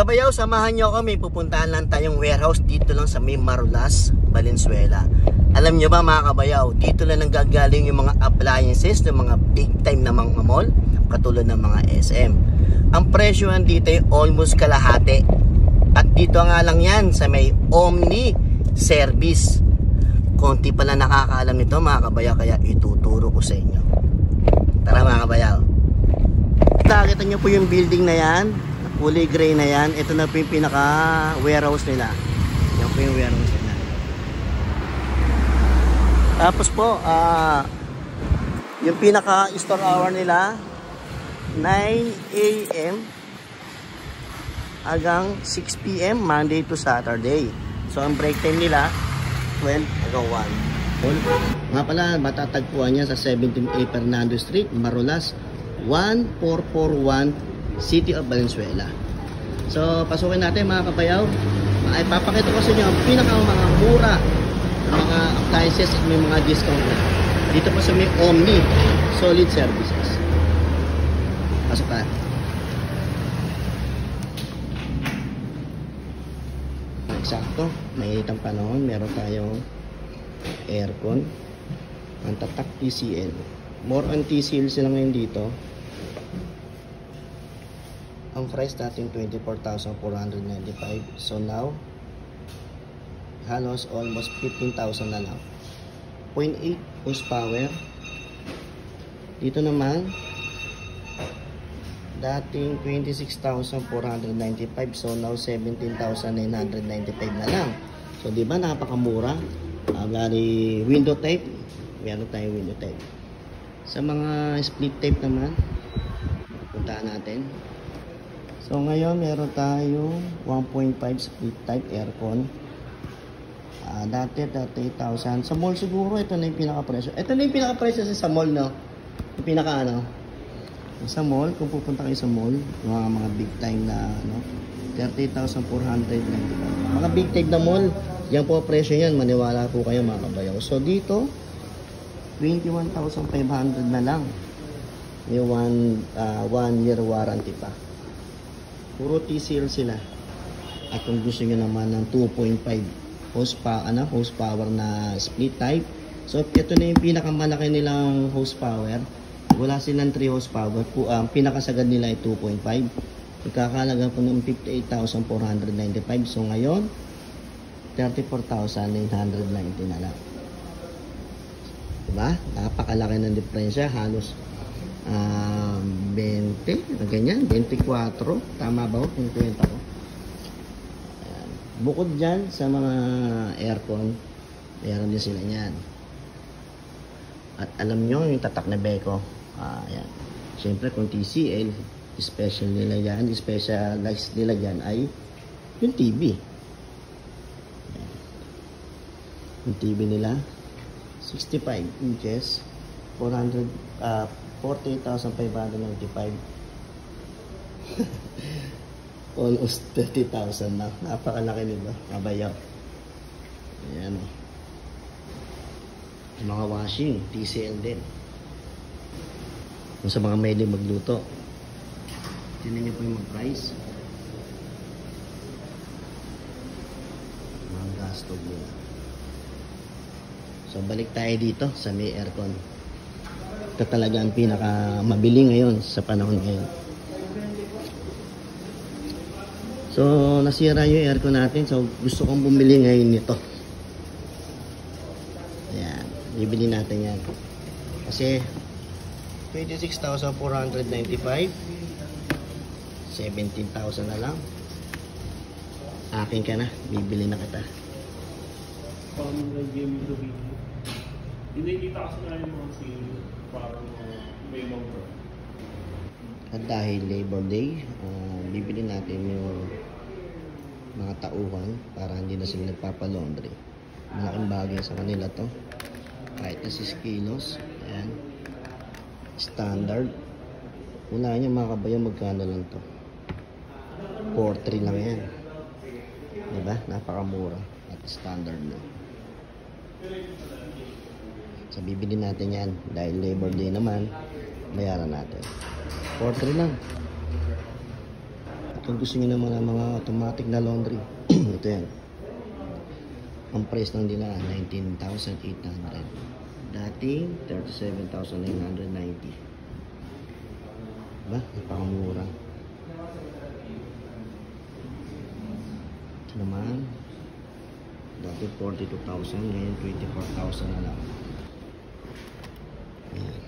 Kabayaw, samahan nyo kami. Pupuntahan lang tayong warehouse dito lang sa may Marulas, Valenzuela. Alam nyo ba mga kabayaw, dito lang nanggagaling yung mga appliances ng mga big time na mga mall, katulad ng mga SM. Ang presyohan dito ay almost kalahati. At dito nga lang yan sa may Omni Service. Konti pala nakakaalam nito mga kabayaw, kaya ituturo ko sa inyo. Tara mga kabayaw. Nakita nyo po yung building na yan, kulay gray na yan. Ito na po yung pinaka warehouse nila. Yan po yung warehouse nila. Tapos po yung pinaka store hour nila 9 AM hanggang 6 PM Monday to Saturday. So ang break time nila 12 hanggang 1. Nga pala, matatagpuan niya sa 17A Fernando Street, Marulas, 1441 City of Valenzuela. So pasukin natin mga kabayaw. Ay papakita ko sa inyo ang pinaka mga mura ng mga appliances at may mga discount na. Dito po sa may Omni Solid Services. Pasok ka. Eksakto, mainit ang panahon. Meron tayong aircon. Ang tatak TCL. More on TCL sila ngayon dito. Ang price natin 24,495. So now halos almost 15,000 na lang. 0.8 horsepower. Dito naman dating 26,495, so now 17,995 na lang. So di ba napakamura? Bali window type, meron tayong window type. Sa mga split type naman, puntahan natin. So ngayon meron tayong 1.5 split type aircon. Dati 8,000. Sa mall siguro ito na yung pinaka-presyo. Ito na yung pinaka-presyo sa mall, no? Yung pinaka ano? Sa mall, kung pupunta kayo sa mall, mga big time na ano, 30,495. Mga big time na mall, yan po presyo yan. Maniwala po kayo mga kabayaw. So dito 21,500 na lang. May 1 year warranty pa. Puro TCL sila. At kung gusto nyo naman ng 2.5 horsepower na split type. So ito na yung pinakamalaki nilang horsepower. Wala silang 3 horsepower. Pinakasagad nila ay 2.5. Ikakalaga po ng 58,495. So ngayon 34,990 na lang. Diba? Napakalaki ng diferensya. Halos 20, ganyan, 24. Tama ba? Kung kwenta ko. Bukod dyan sa mga aircon, meron din sila yan. At alam nyo yung tatak na Beko. Yan. Siyempre kung TCL, special nila yan, specialized nila yan ay yung TV. Yan. Yung TV nila 65 inches, 48,595. Almost 30,000 na. Napakalaki nito. Kabayaw. Ayan o. Mga washing, TCL din. Kung sa mga mahilig magluto. Tingnan niyo po yung price. Mga gas stove nila. So balik tayo dito sa may aircon. Ito talaga ang pinaka mabili ngayon sa panahon ngayon. So nasira yung aircon natin, so gusto kong bumili ngayon nito. Ayan, bibili natin yan. Kasi 26,495, 17,000 na lang. Akin ka na, bibili na kita. Hindi kita kasi na yung mga parang may longer. At dahil Labor Day, bibili natin yung mga tauhan para hindi na sila nagpapalaundry. Malaking bagay sa kanila to. Kahit na 6 kilos. Ayan. Standard. Una niya mga kabayan, magkano lang to? 4,300 lang yan. Diba? Napakamura. At standard na. So bibili natin yan. Dahil Labor Day naman, bayaran natin. 4,300 lang. Kung gusto nyo naman ng mga automatic na laundry, ito yan. Ang price lang nila, 19,800. Dating, 37,990. Diba? Napakamura. Ito naman, dating 42,000, ngayon 24,000 na lang. Ayan.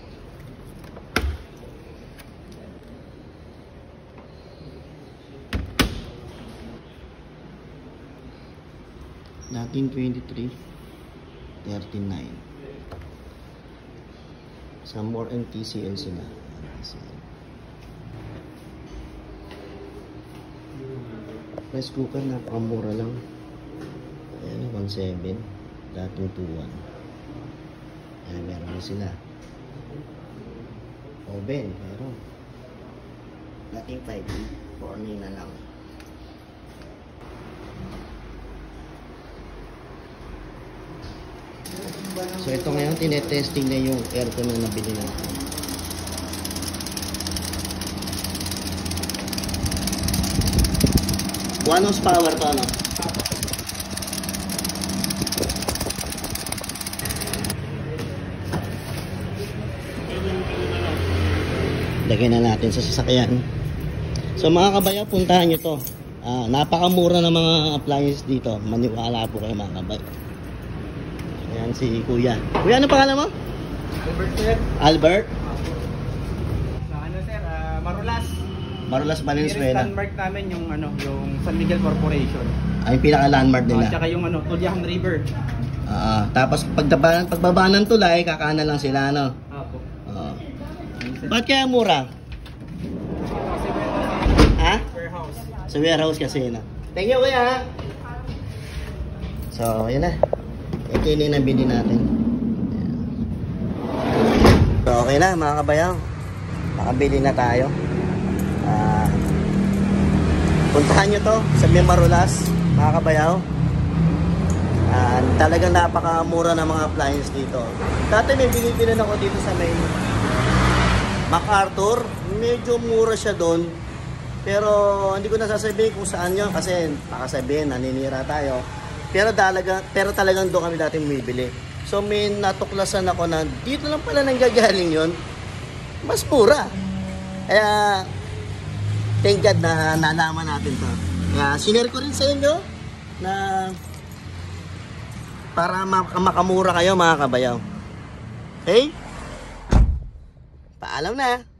Dating 23, 39. Sa more and TCL sila. Rice cooker, napakamura lang. Ayan, 1.7. Dating 2.1. Ayan, meron na sila. Oven, meron. Dating 5. 4.9 na lang. So ito ngayon, tinetesting na yung aircon na nabili natin. One horsepower to, ano? Lagay na natin sa sasakyan. So mga kabaya, puntahan nyo to. Napakamura ng mga appliance dito. Maniwala po kayo mga kabaya. Ayan si Kuya. Kuya, ano pangalan mo? Albert, sir. Albert? Ano, sir? Marulas. Marulas Valenzuela. Landmark namin yung yung San Miguel Corporation. Ay, yung pinaka-landmark nila. Tsaka yung Tulyahan River. Tapos pagbaba ng tulay, kakanan lang sila, ano? Opo. Ba't kaya mura? Ha? Warehouse. Sa warehouse kasi, no? Thank you, Kuya. So, yun na. Ito yung nabili natin. Ayan. So, okay na, mga kabayaw. Nakabili na tayo. Puntahan nyo to sa Marulas, mga kabayaw. Talagang napakamura ng mga appliance dito. Dati may binibili ako dito sa may MacArthur. Medyo mura siya doon. Pero hindi ko nasasabihin kung saan yun kasi baka sabihin naninira tayo. Pero talagang doon kami dati bumibili. So may natuklasan ako na dito lang pala nanggagaling yun. Mas mura. Kaya thank God na nalaman natin to. Kaya sinare ko rin sa inyo na para makamura kayo mga kabayaw. Okay? Paalam na.